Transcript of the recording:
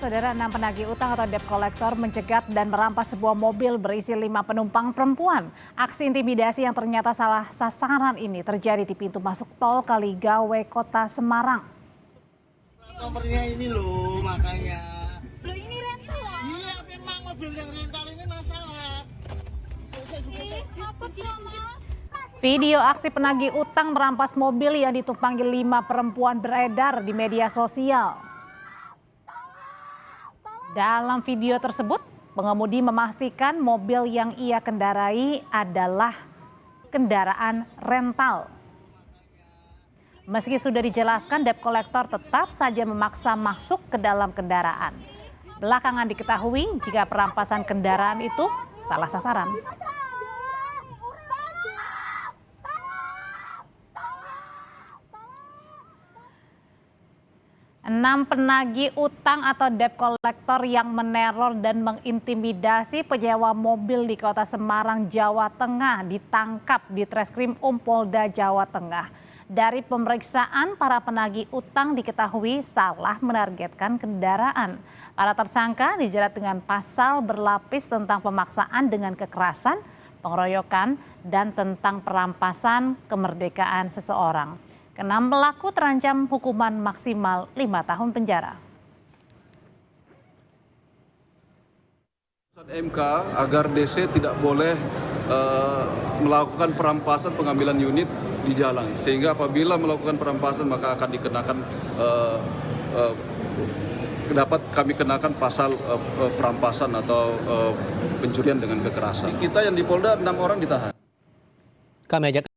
Saudara, 6 penagih utang atau debt collector mencegat dan merampas sebuah mobil berisi 5 penumpang perempuan. Aksi intimidasi yang ternyata salah sasaran ini terjadi di pintu masuk tol Kaligawe, Kota Semarang. Nomornya ini loh, makanya. Loh, ini rental loh. Iya, memang mobil yang rental ini masalah. Apa sih, Mama? Video aksi penagih utang merampas mobil yang ditumpangi 5 perempuan beredar di media sosial. Dalam video tersebut, pengemudi memastikan mobil yang ia kendarai adalah kendaraan rental. Meski sudah dijelaskan, debt collector tetap saja memaksa masuk ke dalam kendaraan. Belakangan diketahui jika perampasan kendaraan itu salah sasaran. 6 penagih utang atau debt collector yang meneror dan mengintimidasi penyewa mobil di Kota Semarang, Jawa Tengah ditangkap di Treskrim Polda Jawa Tengah. Dari pemeriksaan, para penagih utang diketahui salah menargetkan kendaraan. Para tersangka dijerat dengan pasal berlapis tentang pemaksaan dengan kekerasan, pengeroyokan, dan tentang perampasan kemerdekaan seseorang. Keenam pelaku terancam hukuman maksimal 5 tahun penjara. MK agar DC tidak boleh melakukan perampasan pengambilan unit di jalan, sehingga apabila melakukan perampasan maka akan dikenakan dapat kami kenakan pasal perampasan atau pencurian dengan kekerasan. Kita yang di Polda 6 orang ditahan. Kami ajak